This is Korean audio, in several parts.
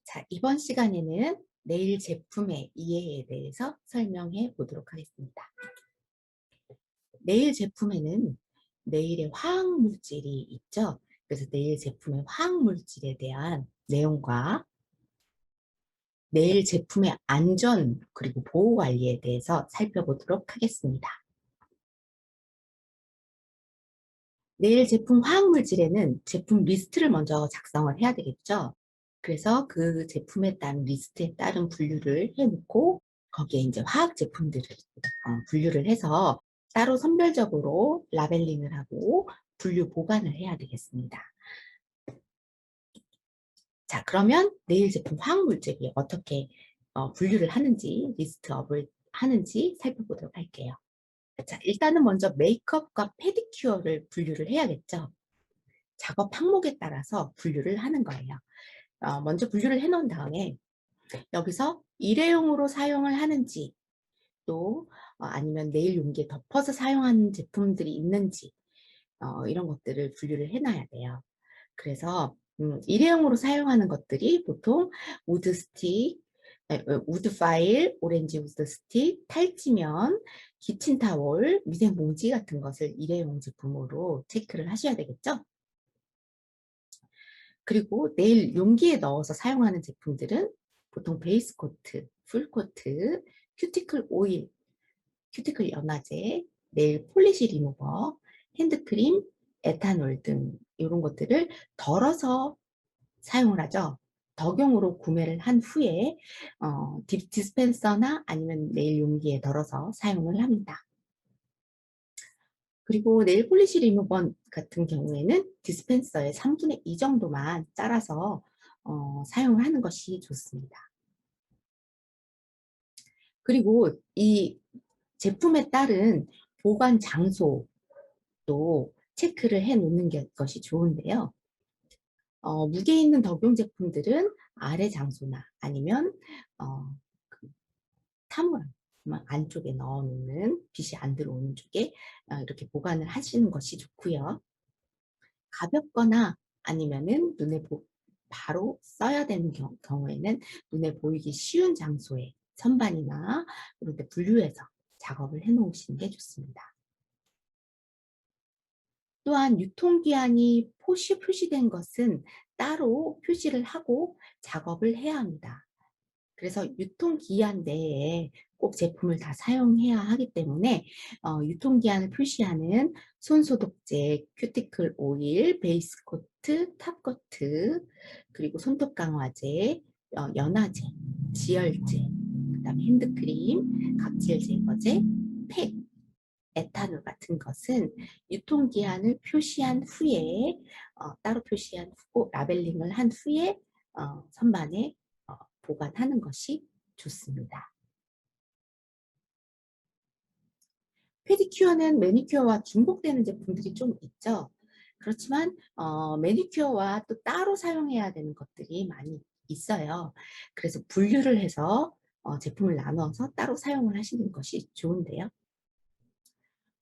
자, 이번 시간에는 네일 제품의 이해에 대해서 설명해 보도록 하겠습니다. 네일 제품에는 네일의 화학 물질이 있죠. 그래서 네일 제품의 화학 물질에 대한 내용과 네일 제품의 안전 그리고 보호 관리에 대해서 살펴보도록 하겠습니다. 네일 제품 화학 물질에는 제품 리스트를 먼저 작성을 해야 되겠죠. 그래서 그 제품에 따른 리스트에 따른 분류를 해놓고 거기에 이제 화학 제품들을 분류를 해서 따로 선별적으로 라벨링을 하고 분류 보관을 해야 되겠습니다. 자, 그러면 네일 제품 화학 물질이 어떻게 분류를 하는지, 리스트업을 하는지 살펴보도록 할게요. 자, 일단은 먼저 메이크업과 페디큐어를 분류를 해야겠죠. 작업 항목에 따라서 분류를 하는 거예요. 먼저 분류를 해놓은 다음에 여기서 일회용으로 사용을 하는지 또 아니면 네일 용기에 덮어서 사용하는 제품들이 있는지 이런 것들을 분류를 해놔야 돼요. 그래서 일회용으로 사용하는 것들이 보통 우드 스틱, 우드 파일, 오렌지 우드 스틱, 탈지면, 키친타월, 위생봉지 같은 것을 일회용 제품으로 체크를 하셔야 되겠죠. 그리고 네일 용기에 넣어서 사용하는 제품들은 보통 베이스 코트, 풀 코트, 큐티클 오일, 큐티클 연화제, 네일 폴리시 리무버, 핸드크림, 에탄올 등 이런 것들을 덜어서 사용을 하죠. 덕용으로 구매를 한 후에 디스펜서나 아니면 네일 용기에 덜어서 사용을 합니다. 그리고 네일 폴리시 리무버 같은 경우에는 디스펜서의 3분의 2 정도만 짜라서 사용을 하는 것이 좋습니다. 그리고 이 제품에 따른 보관 장소도 체크를 해 놓는 것이 좋은데요. 무게 있는 덕용 제품들은 아래 장소나 아니면 그 타물 안쪽에 넣어 놓는 빛이 안 들어오는 쪽에 이렇게 보관을 하시는 것이 좋고요. 가볍거나 아니면은 바로 써야 되는 경우에는 눈에 보이기 쉬운 장소에 선반이나 이런 데 분류해서 작업을 해 놓으시는 게 좋습니다. 또한 유통기한이 표시된 것은 따로 표시를 하고 작업을 해야 합니다. 그래서 유통기한 내에 꼭 제품을 다 사용해야 하기 때문에 유통기한을 표시하는 손소독제, 큐티클 오일, 베이스 코트, 탑 코트, 그리고 손톱 강화제, 연화제, 지열제, 그다음에 핸드크림, 각질 제거제, 팩, 에탄올 같은 것은 유통기한을 표시한 후에 따로 표시한 후 라벨링을 한 후에 선반에 보관하는 것이 좋습니다. 페디큐어는 매니큐어와 중복되는 제품들이 좀 있죠. 그렇지만 매니큐어와 또 따로 사용해야 되는 것들이 많이 있어요. 그래서 분류를 해서 제품을 나눠서 따로 사용을 하시는 것이 좋은데요.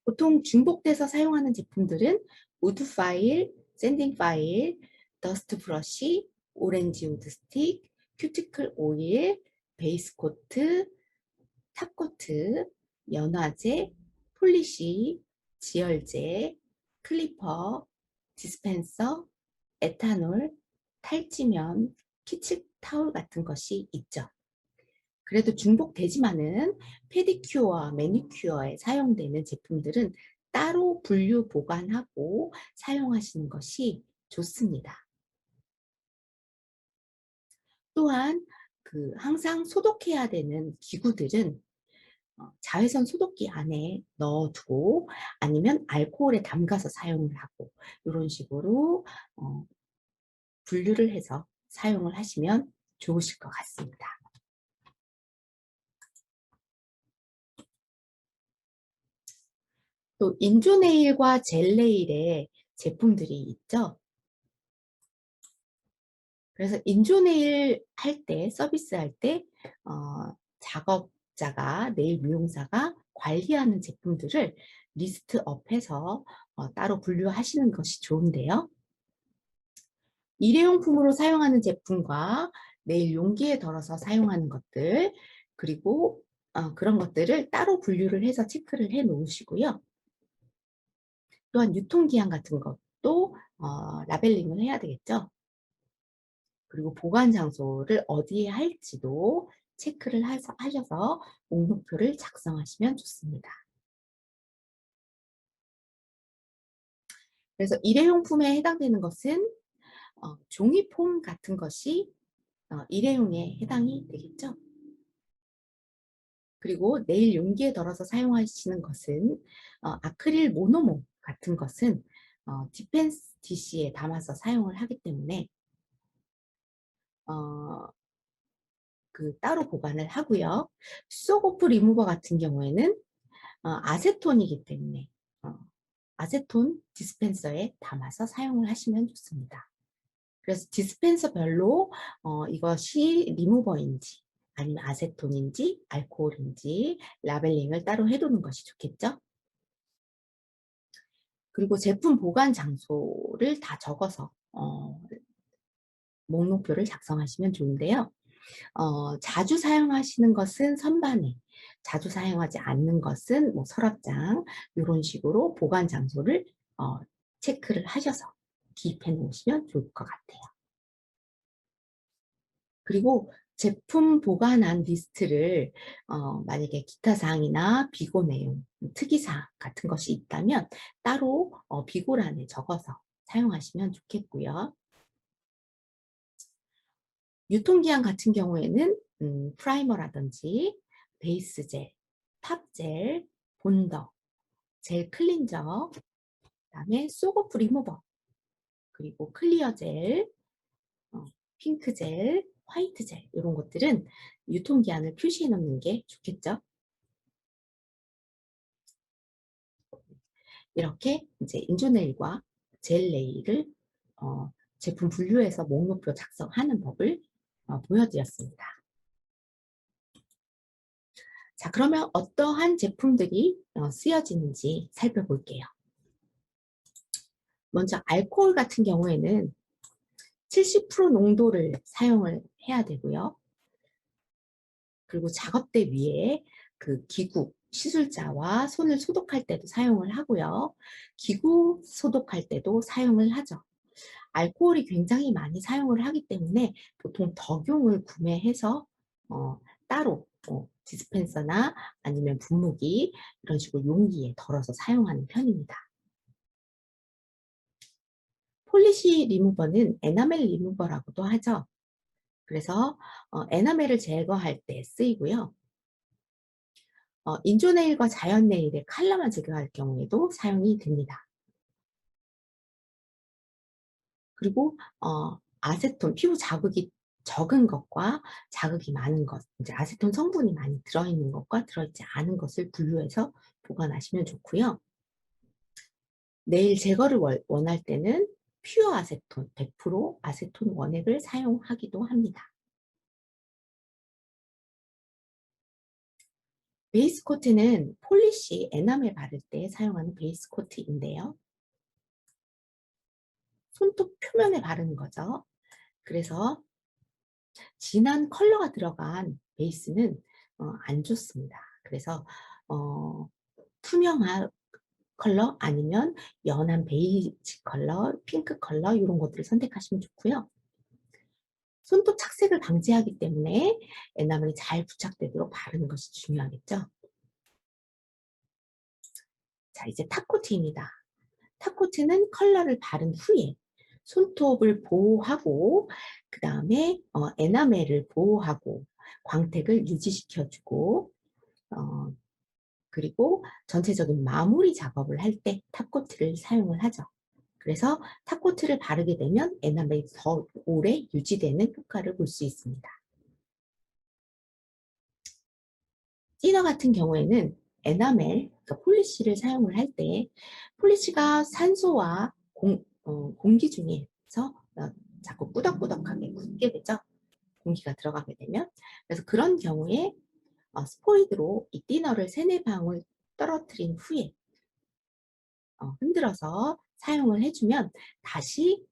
보통 중복돼서 사용하는 제품들은 우드 파일, 샌딩 파일, 더스트 브러쉬, 오렌지 우드 스틱, 큐티클 오일, 베이스 코트, 탑 코트, 연화제, 폴리시, 지열제, 클리퍼, 디스펜서, 에탄올, 탈지면, 키친 타올 같은 것이 있죠. 그래도 중복되지만은 페디큐어와 매니큐어에 사용되는 제품들은 따로 분류 보관하고 사용하시는 것이 좋습니다. 또한 항상 소독해야 되는 기구들은 자외선 소독기 안에 넣어두고 아니면 알코올에 담가서 사용을 하고 이런 식으로 분류를 해서 사용을 하시면 좋으실 것 같습니다. 또 인조네일과 젤네일의 제품들이 있죠. 그래서 인조네일 할 때, 서비스할 때 작업자가, 네일 미용사가 관리하는 제품들을 리스트업해서 따로 분류하시는 것이 좋은데요. 일회용품으로 사용하는 제품과 네일 용기에 덜어서 사용하는 것들, 그리고 그런 것들을 따로 분류를 해서 체크를 해 놓으시고요. 또한 유통기한 같은 것도 라벨링을 해야 되겠죠. 그리고 보관 장소를 어디에 할지도 체크를 하셔서 목록표를 작성하시면 좋습니다. 그래서 일회용품에 해당되는 것은 종이폼 같은 것이 일회용에 해당이 되겠죠. 그리고 네일 용기에 덜어서 사용하시는 것은 아크릴 모노모 같은 것은 디펜스 DC에 담아서 사용을 하기 때문에 따로 보관을 하고요. 소고프 리무버 같은 경우에는 아세톤이기 때문에 아세톤 디스펜서에 담아서 사용을 하시면 좋습니다. 그래서 디스펜서별로 이것이 리무버인지 아니면 아세톤인지 알코올인지 라벨링을 따로 해두는 것이 좋겠죠. 그리고 제품 보관 장소를 다 적어서 목록표를 작성하시면 좋은데요. 자주 사용하시는 것은 선반에, 자주 사용하지 않는 것은 뭐 서랍장, 이런 식으로 보관 장소를 체크를 하셔서 기입해 놓으시면 좋을 것 같아요. 그리고 제품 보관한 리스트를 만약에 기타 사항이나 비고 내용, 특이사항 같은 것이 있다면 따로 비고란에 적어서 사용하시면 좋겠고요. 유통기한 같은 경우에는 프라이머라든지 베이스 젤, 탑 젤, 본더, 젤 클린저, 그다음에 소고프 리무버, 그리고 클리어 젤, 핑크 젤, 화이트 젤 이런 것들은 유통기한을 표시해 놓는 게 좋겠죠. 이렇게 이제 인조네일과 젤 네일을 제품 분류해서 목록표 작성하는 법을 보여드렸습니다. 자, 그러면 어떠한 제품들이 쓰여지는지 살펴볼게요. 먼저 알코올 같은 경우에는 70% 농도를 사용을 해야 되고요. 그리고 작업대 위에 그 기구, 시술자와 손을 소독할 때도 사용을 하고요. 기구 소독할 때도 사용을 하죠. 알코올이 굉장히 많이 사용을 하기 때문에 보통 덕용을 구매해서 따로 디스펜서나 아니면 분무기 이런 식으로 용기에 덜어서 사용하는 편입니다. 폴리시 리무버는 에나멜 리무버라고도 하죠. 그래서 에나멜을 제거할 때 쓰이고요. 인조네일과 자연네일의 컬러만 제거할 경우에도 사용이 됩니다. 그리고 아세톤, 피부 자극이 적은 것과 자극이 많은 것, 이제 아세톤 성분이 많이 들어있는 것과 들어있지 않은 것을 분류해서 보관하시면 좋고요. 네일 제거를 원할 때는 퓨어 아세톤, 100% 아세톤 원액을 사용하기도 합니다. 베이스 코트는 폴리시 에나멜 바를 때 사용하는 베이스 코트인데요. 손톱 표면에 바르는 거죠. 그래서 진한 컬러가 들어간 베이스는 안 좋습니다. 그래서 투명한 컬러 아니면 연한 베이지 컬러, 핑크 컬러 이런 것들을 선택하시면 좋고요. 손톱 착색을 방지하기 때문에 에나멜이 잘 부착되도록 바르는 것이 중요하겠죠. 자, 이제 탑코트입니다. 탑코트는 컬러를 바른 후에 손톱을 보호하고 그 다음에 에나멜을 보호하고 광택을 유지시켜주고 그리고 전체적인 마무리 작업을 할 때 탑코트를 사용을 하죠. 그래서 탑코트를 바르게 되면 에나멜이 더 오래 유지되는 효과를 볼 수 있습니다. 티너 같은 경우에는 에나멜, 그러니까 폴리시를 사용을 할 때 폴리시가 산소와 공기 중에서 자꾸 꾸덕꾸덕하게 굳게 되죠. 공기가 들어가게 되면. 그래서 그런 경우에 스포이드로 이 디너를 3-4방울 떨어뜨린 후에 흔들어서 사용을 해주면 다시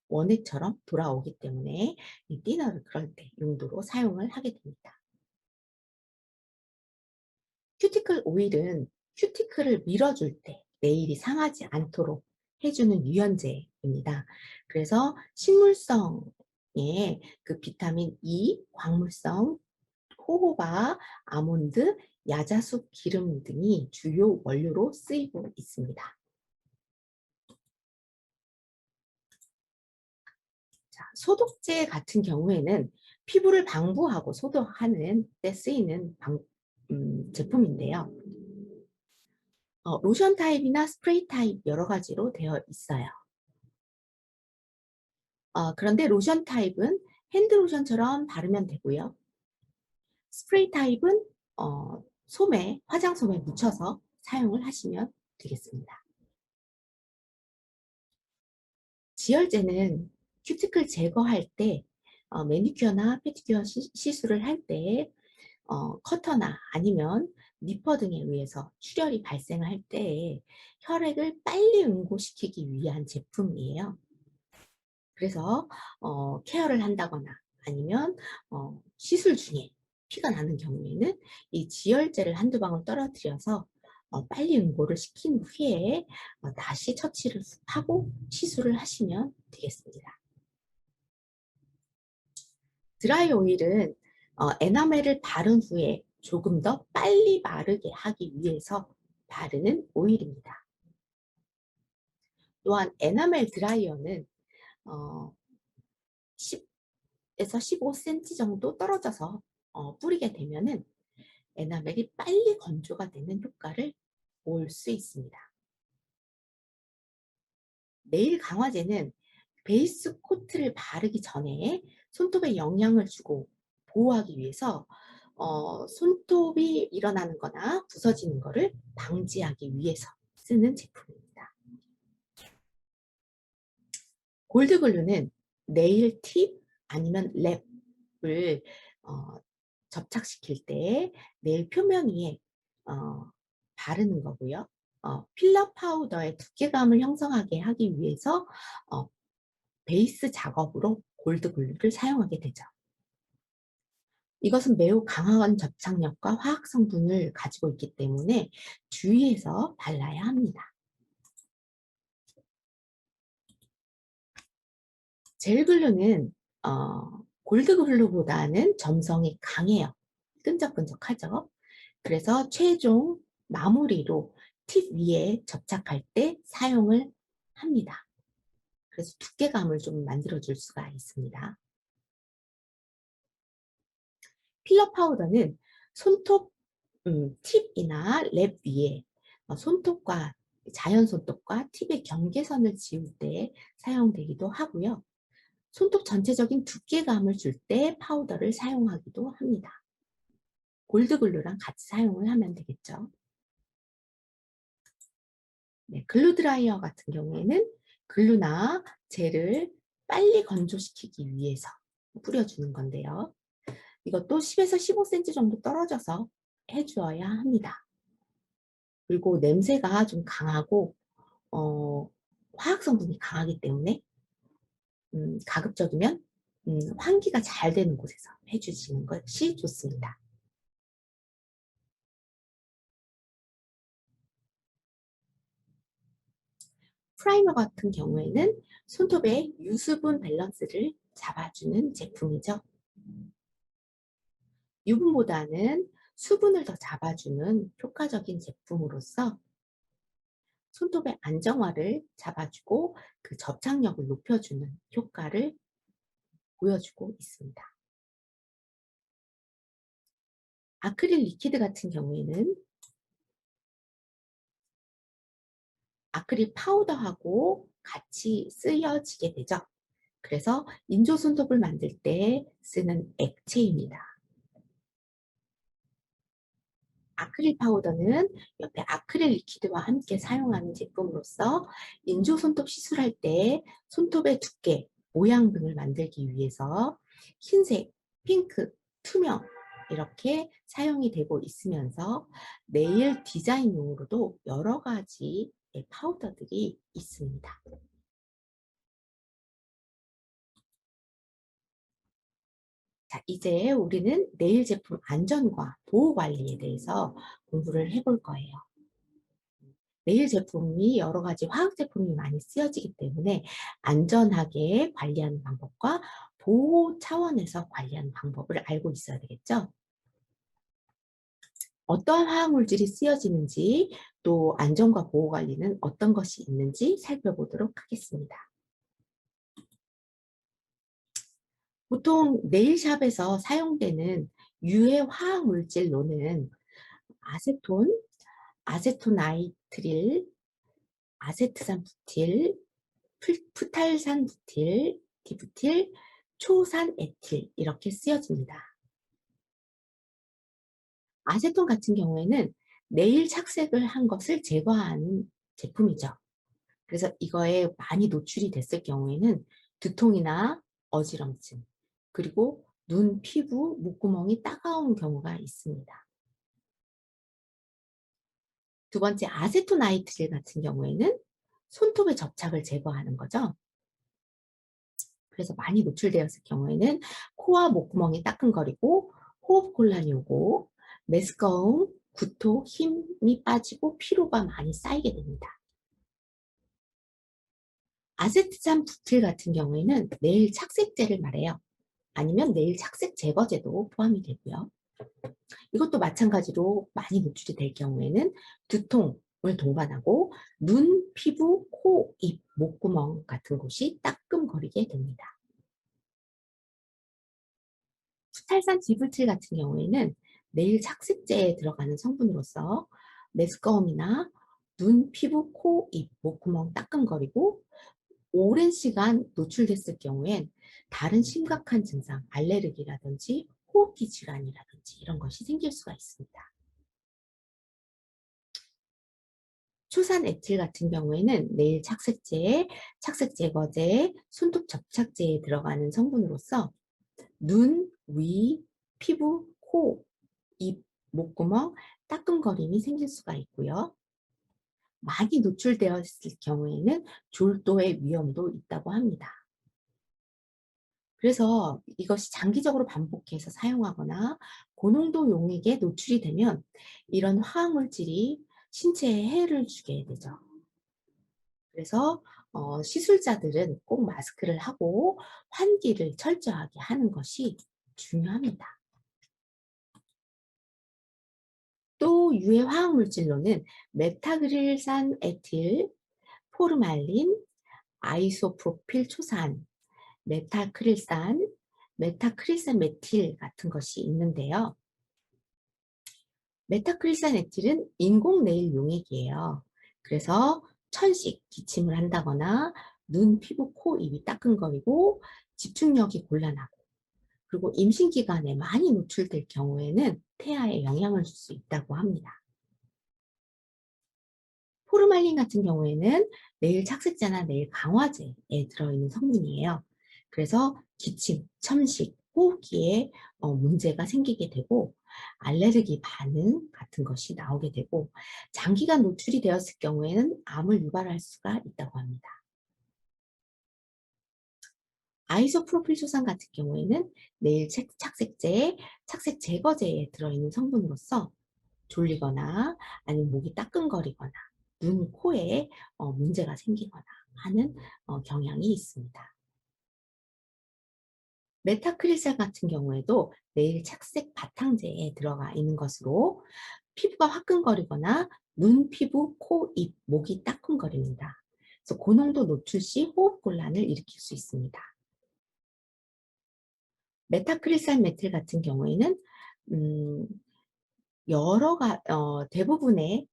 원액처럼 돌아오기 때문에 이 디너를 그럴 때 용도로 사용을 하게 됩니다. 큐티클 오일은 큐티클을 밀어줄 때 네일이 상하지 않도록 해주는 유연제입니다. 그래서 식물성의 그 비타민 E, 광물성, 호호바, 아몬드, 야자수 기름 등이 주요 원료로 쓰이고 있습니다. 자, 소독제 같은 경우에는 피부를 방부하고 소독하는 때 쓰이는 제품인데요. 로션 타입이나 스프레이 타입 여러 가지로 되어 있어요. 그런데 로션 타입은 핸드로션처럼 바르면 되고요. 스프레이 타입은 화장솜에 묻혀서 사용을 하시면 되겠습니다. 지열제는 큐티클 제거할 때 매니큐어나 페디큐어 시술을 할 때 커터나 아니면 니퍼 등에 의해서 출혈이 발생할 때에 혈액을 빨리 응고시키기 위한 제품이에요. 그래서 케어를 한다거나 아니면 시술 중에 피가 나는 경우에는 이 지혈제를 한두 방울 떨어뜨려서 빨리 응고를 시킨 후에 다시 처치를 하고 시술을 하시면 되겠습니다. 드라이 오일은 에나멜을 바른 후에 조금 더 빨리 마르게 하기 위해서 바르는 오일입니다. 또한 에나멜 드라이어는 10에서 15cm 정도 떨어져서 뿌리게 되면은 에나멜이 빨리 건조가 되는 효과를 볼 수 있습니다. 네일 강화제는 베이스 코트를 바르기 전에 손톱에 영향을 주고 보호하기 위해서 손톱이 일어나는 거나 부서지는 거를 방지하기 위해서 쓰는 제품입니다. 골드글루는 네일 팁 아니면 랩을 접착시킬 때 네일 표면 위에 바르는 거고요. 필러 파우더의 두께감을 형성하게 하기 위해서 베이스 작업으로 골드글루를 사용하게 되죠. 이것은 매우 강한 접착력과 화학 성분을 가지고 있기 때문에 주의해서 발라야 합니다. 젤글루는 골드글루보다는 점성이 강해요. 끈적끈적하죠. 그래서 최종 마무리로 팁 위에 접착할 때 사용을 합니다. 그래서 두께감을 좀 만들어줄 수가 있습니다. 필러 파우더는 손톱 팁이나 랩 위에 손톱과 자연 손톱과 팁의 경계선을 지울 때 사용되기도 하고요. 손톱 전체적인 두께감을 줄 때 파우더를 사용하기도 합니다. 골드글루랑 같이 사용을 하면 되겠죠. 네, 글루 드라이어 같은 경우에는 글루나 젤을 빨리 건조시키기 위해서 뿌려주는 건데요. 이것도 10에서 15cm 정도 떨어져서 해주어야 합니다. 그리고 냄새가 좀 강하고 화학 성분이 강하기 때문에 가급적이면 환기가 잘 되는 곳에서 해주시는 것이 좋습니다. 프라이머 같은 경우에는 손톱의 유수분 밸런스를 잡아주는 제품이죠. 유분보다는 수분을 더 잡아주는 효과적인 제품으로서 손톱의 안정화를 잡아주고 그 접착력을 높여주는 효과를 보여주고 있습니다. 아크릴 리퀴드 같은 경우에는 아크릴 파우더하고 같이 쓰여지게 되죠. 그래서 인조 손톱을 만들 때 쓰는 액체입니다. 아크릴 파우더는 옆에 아크릴 리퀴드와 함께 사용하는 제품으로서 인조 손톱 시술할 때 손톱의 두께, 모양 등을 만들기 위해서 흰색, 핑크, 투명 이렇게 사용이 되고 있으면서 네일 디자인용으로도 여러 가지 파우더들이 있습니다. 자, 이제 우리는 네일 제품 안전과 보호 관리에 대해서 공부를 해볼 거예요. 네일 제품이 여러 가지 화학 제품이 많이 쓰여지기 때문에 안전하게 관리하는 방법과 보호 차원에서 관리하는 방법을 알고 있어야 되겠죠. 어떠한 화학 물질이 쓰여지는지 또 안전과 보호 관리는 어떤 것이 있는지 살펴보도록 하겠습니다. 보통 네일샵에서 사용되는 유해 화학 물질로는 아세톤, 아세토나이트릴, 아세트산 부틸, 프탈산 부틸, 디부틸, 초산 에틸 이렇게 쓰여집니다. 아세톤 같은 경우에는 네일 착색을 한 것을 제거하는 제품이죠. 그래서 이거에 많이 노출이 됐을 경우에는 두통이나 어지럼증, 그리고 눈, 피부, 목구멍이 따가운 경우가 있습니다. 두 번째, 아세토나이트릴 같은 경우에는 손톱의 접착을 제거하는 거죠. 그래서 많이 노출되었을 경우에는 코와 목구멍이 따끔거리고 호흡곤란이 오고 메스꺼움, 구토, 힘이 빠지고 피로가 많이 쌓이게 됩니다. 아세트산 부틸 같은 경우에는 네일 착색제를 말해요. 아니면 네일 착색 제거제도 포함이 되고요. 이것도 마찬가지로 많이 노출이 될 경우에는 두통을 동반하고 눈, 피부, 코, 입, 목구멍 같은 곳이 따끔거리게 됩니다. 수탈산 지불칠 같은 경우에는 네일 착색제에 들어가는 성분으로서 메스꺼움이나 눈, 피부, 코, 입, 목구멍 따끔거리고 오랜 시간 노출됐을 경우엔 다른 심각한 증상, 알레르기라든지 호흡기 질환이라든지 이런 것이 생길 수가 있습니다. 초산 에틸 같은 경우에는 네일 착색제, 착색 제거제, 손톱 접착제에 들어가는 성분으로서 눈, 위, 피부, 코, 입, 목구멍, 따끔거림이 생길 수가 있고요. 많이 노출되었을 경우에는 졸도의 위험도 있다고 합니다. 그래서 이것이 장기적으로 반복해서 사용하거나 고농도 용액에 노출이 되면 이런 화학물질이 신체에 해를 주게 되죠. 그래서 시술자들은 꼭 마스크를 하고 환기를 철저하게 하는 것이 중요합니다. 또 유해 화학물질로는 메타그릴산 에틸, 포르말린, 아이소프로필 초산, 메타크릴산, 메타크릴산 메틸 같은 것이 있는데요. 메타크릴산 에틸은 인공 네일 용액이에요. 그래서 천식, 기침을 한다거나 눈, 피부, 코, 입이 따끔거리고 집중력이 곤란하고 그리고 임신 기간에 많이 노출될 경우에는 태아에 영향을 줄 수 있다고 합니다. 포르말린 같은 경우에는 네일 착색제나 네일 강화제에 들어있는 성분이에요. 그래서 기침, 침식, 호흡기에 문제가 생기게 되고 알레르기 반응 같은 것이 나오게 되고 장기간 노출이 되었을 경우에는 암을 유발할 수가 있다고 합니다. 아이소프로필 초산 같은 경우에는 네일 착색제, 착색 제거제에 들어있는 성분으로서 졸리거나 아니면 목이 따끔거리거나 눈, 코에 문제가 생기거나 하는 경향이 있습니다. 메타크릴산 같은 경우에도 네일 착색 바탕제에 들어가 있는 것으로 피부가 화끈거리거나 눈, 피부, 코, 입, 목이 따끔거립니다. 그래서 고농도 노출 시 호흡곤란을 일으킬 수 있습니다. 메타크릴산 메틸 같은 경우에는 음, 대부분의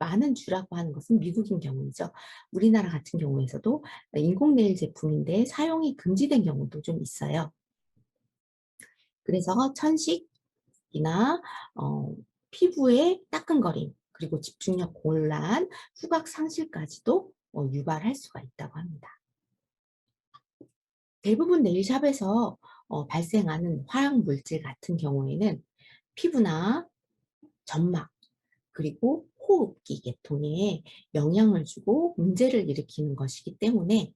많은 주라고 하는 것은 미국인 경우이죠. 우리나라 같은 경우에서도 인공 네일 제품인데 사용이 금지된 경우도 좀 있어요. 그래서 천식, 이나 피부의 따끔거림, 그리고 집중력 곤란, 후각 상실까지도 유발할 수가 있다고 합니다. 대부분 네일샵에서 발생하는 화학 물질 같은 경우에는 피부나 점막, 그리고 호흡기 계통에 영향을 주고 문제를 일으키는 것이기 때문에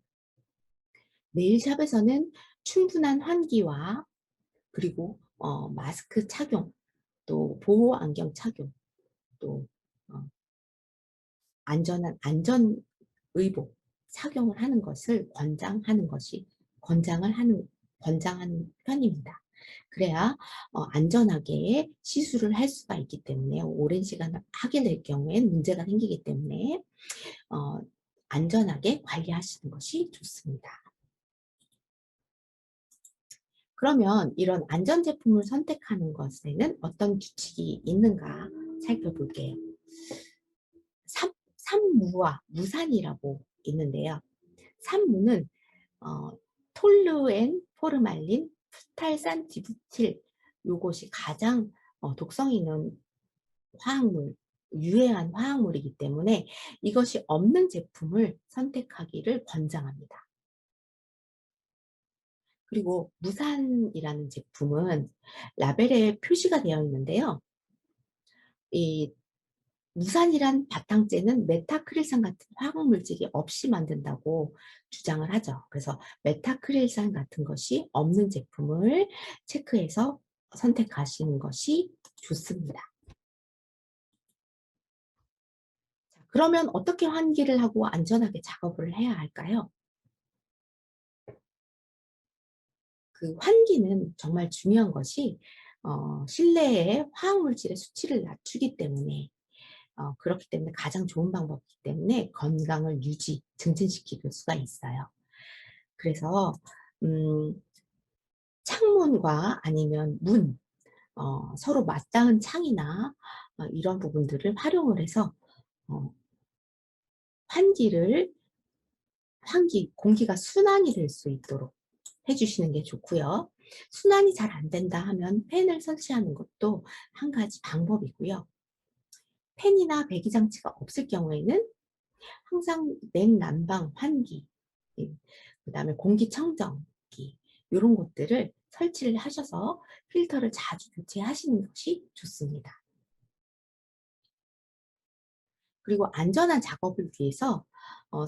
네일샵에서는 충분한 환기와 그리고 마스크 착용, 또 보호 안경 착용, 또 어 안전한 안전 의복 착용을 하는 것을 권장하는 편입니다. 그래야 안전하게 시술을 할 수가 있기 때문에, 오랜 시간을 하게 될 경우엔 문제가 생기기 때문에 어 안전하게 관리하시는 것이 좋습니다. 그러면 이런 안전 제품을 선택하는 것에는 어떤 규칙이 있는가 살펴볼게요. 산무와 무산이라고 있는데요. 산무는 어, 톨루엔 포르말린 프탈산 디부틸, 요것이 가장 독성 있는 화학물, 유해한 화학물이기 때문에 이것이 없는 제품을 선택하기를 권장합니다. 그리고 무산이라는 제품은 라벨에 표시가 되어 있는데요. 이 무산이란 바탕재는 메타크릴산 같은 화학물질이 없이 만든다고 주장을 하죠. 그래서 메타크릴산 같은 것이 없는 제품을 체크해서 선택하시는 것이 좋습니다. 자, 그러면 어떻게 환기를 하고 안전하게 작업을 해야 할까요? 그 환기는 정말 중요한 것이 실내의 화학물질의 수치를 낮추기 때문에, 그렇기 때문에 가장 좋은 방법이기 때문에 건강을 증진시킬 수가 있어요. 그래서 음, 창문과 아니면 문, 서로 맞닿은 창이나 이런 부분들을 활용을 해서 어, 환기를 공기가 순환이 될 수 있도록 해주시는 게 좋고요. 순환이 잘 안 된다 하면 팬을 설치하는 것도 한 가지 방법이고요. 팬이나 배기 장치가 없을 경우에는 항상 냉난방 환기, 그다음에 공기청정기, 이런 것들을 설치를 하셔서 필터를 자주 교체하시는 것이 좋습니다. 그리고 안전한 작업을 위해서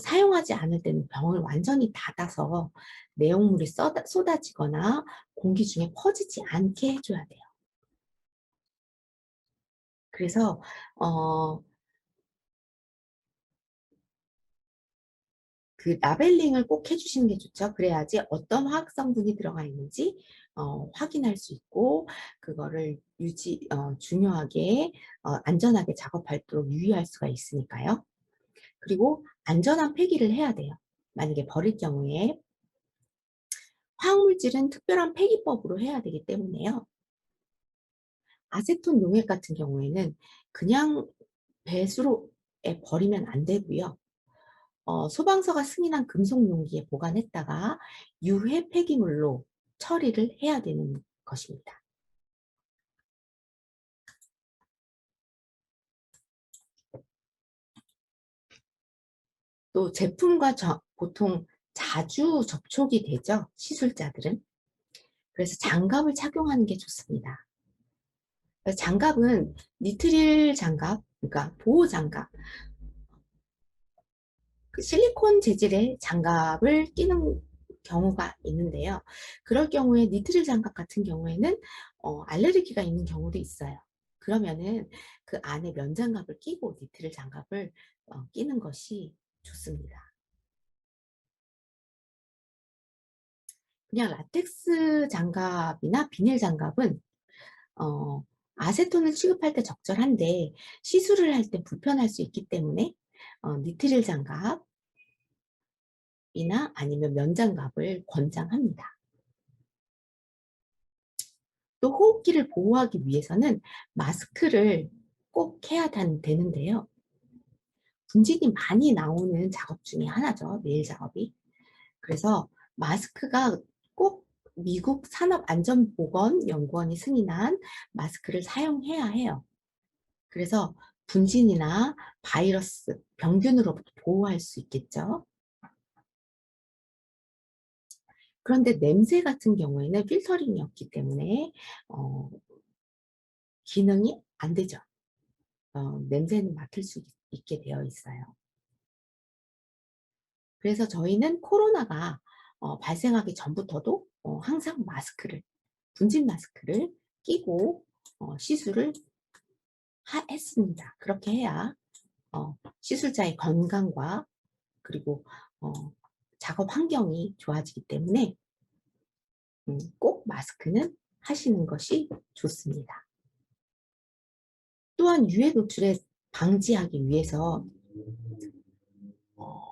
사용하지 않을 때는 병을 완전히 닫아서 내용물이 쏟아지거나 공기 중에 퍼지지 않게 해줘야 돼요. 그래서 어, 그 라벨링을 꼭 해주시는 게 좋죠. 그래야지 어떤 화학 성분이 들어가 있는지 확인할 수 있고, 그거를 중요하게 안전하게 작업하도록 유의할 수가 있으니까요. 그리고 안전한 폐기를 해야 돼요. 만약에 버릴 경우에 화학물질은 특별한 폐기법으로 해야 되기 때문에요. 아세톤 용액 같은 경우에는 그냥 배수로에 버리면 안 되고요. 소방서가 승인한 금속 용기에 보관했다가 유해 폐기물로 처리를 해야 되는 것입니다. 또 제품과 보통 자주 접촉이 되죠, 시술자들은. 그래서 장갑을 착용하는 게 좋습니다. 장갑은 니트릴 장갑, 그러니까 보호 장갑, 그 실리콘 재질의 장갑을 끼는 경우가 있는데요. 그럴 경우에 니트릴 장갑 같은 경우에는 알레르기가 있는 경우도 있어요. 그러면은 그 안에 면장갑을 끼고 니트릴 장갑을 끼는 것이 좋습니다. 그냥 라텍스 장갑이나 비닐 장갑은 어, 아세톤을 취급할 때 적절한데 시술을 할 때 불편할 수 있기 때문에 니트릴 장갑이나 아니면 면장갑을 권장합니다. 또 호흡기를 보호하기 위해서는 마스크를 꼭 해야 되는데요. 분진이 많이 나오는 작업 중에 하나죠, 네일 작업이. 그래서 마스크가 꼭 미국 산업안전보건연구원이 승인한 마스크를 사용해야 해요. 그래서 분진이나 바이러스, 병균으로부터 보호할 수 있겠죠. 그런데 냄새 같은 경우에는 필터링이 없기 때문에 기능이 안 되죠. 냄새는 맡을 수 있게 되어 있어요. 그래서 저희는 코로나가 발생하기 전부터도 항상 분진 마스크를 끼고 시술을 했습니다. 그렇게 해야 시술자의 건강과 그리고 어, 작업 환경이 좋아지기 때문에 꼭 마스크는 하시는 것이 좋습니다. 또한 유해 노출에 방지하기 위해서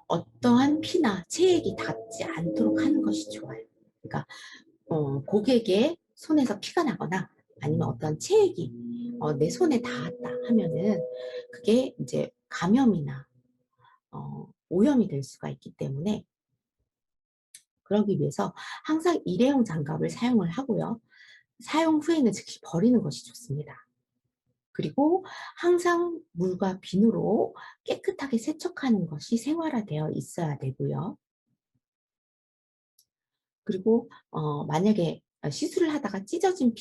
어떠한 피나 체액이 닿지 않도록 하는 것이 좋아요. 그러니까 고객의 손에서 피가 나거나 아니면 어떤 체액이 내 손에 닿았다 하면은 그게 이제 감염이나 오염이 될 수가 있기 때문에 그러기 위해서 항상 일회용 장갑을 사용을 하고요. 사용 후에는 즉시 버리는 것이 좋습니다. 그리고 항상 물과 비누로 깨끗하게 세척하는 것이 생활화되어 있어야 되고요. 그리고 만약에 시술을 하다가 찢어진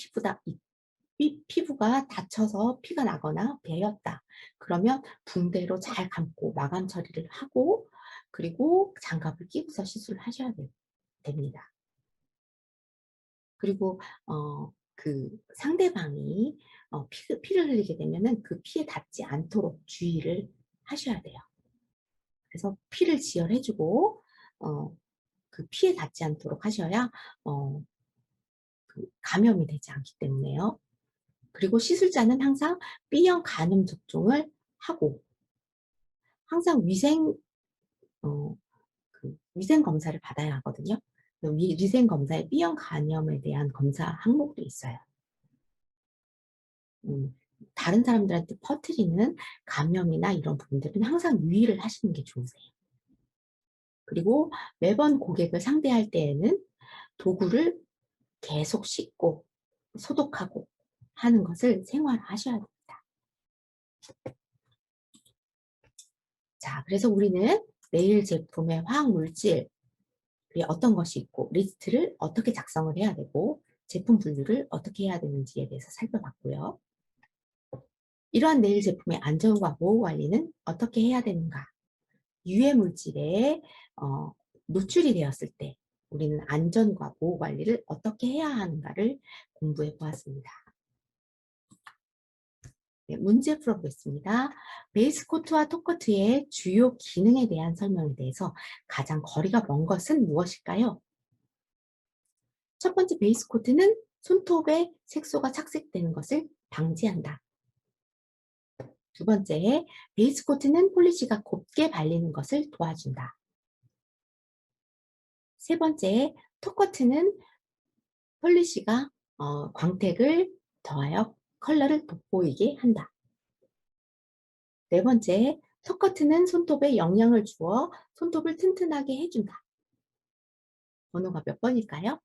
피부가 다쳐서 피가 나거나 베었다. 그러면 붕대로 잘 감고 마감 처리를 하고 그리고 장갑을 끼고서 시술을 하셔야 됩니다. 그리고 그 상대방이 피를 흘리게 되면은 그 피에 닿지 않도록 주의를 하셔야 돼요. 그래서 피를 지혈해주고 그 피에 닿지 않도록 하셔야 그 감염이 되지 않기 때문에요. 그리고 시술자는 항상 B형 간염 접종을 하고 항상 위생 검사를 받아야 하거든요. 위생 검사에 B형 간염에 대한 검사 항목도 있어요. 다른 사람들한테 퍼뜨리는 감염이나 이런 부분들은 항상 유의를 하시는 게 좋으세요. 그리고 매번 고객을 상대할 때에는 도구를 계속 씻고 소독하고 하는 것을 생활화하셔야 됩니다. 자, 그래서 우리는 네일 제품의 화학 물질이 어떤 것이 있고 리스트를 어떻게 작성을 해야 되고 제품 분류를 어떻게 해야 되는지에 대해서 살펴봤고요. 이러한 네일 제품의 안전과 보호 관리는 어떻게 해야 되는가? 유해 물질에 노출이 되었을 때 우리는 안전과 보호 관리를 어떻게 해야 하는가를 공부해 보았습니다. 네, 문제 풀어보겠습니다. 베이스 코트와 톱 코트의 주요 기능에 대한 설명에 대해서 가장 거리가 먼 것은 무엇일까요? 첫 번째, 베이스 코트는 손톱에 색소가 착색되는 것을 방지한다. 두 번째, 베이스 코트는 폴리시가 곱게 발리는 것을 도와준다. 세 번째, 톱 코트는 폴리시가 광택을 더하여 컬러를 돋보이게 한다. 네 번째, 톱 코트는 손톱에 영향을 주어 손톱을 튼튼하게 해준다. 번호가 몇 번일까요?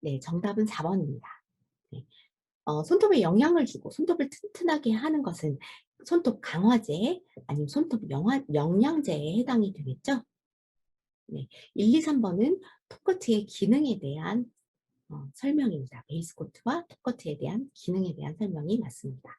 네, 정답은 4번입니다. 네. 손톱에 영향을 주고 손톱을 튼튼하게 하는 것은 손톱 강화제 아니면 손톱 영양제에 해당이 되겠죠? 네, 1, 2, 3번은 톱코트의 기능에 대한 설명입니다. 베이스 코트와 톱코트에 대한 기능에 대한 설명이 맞습니다.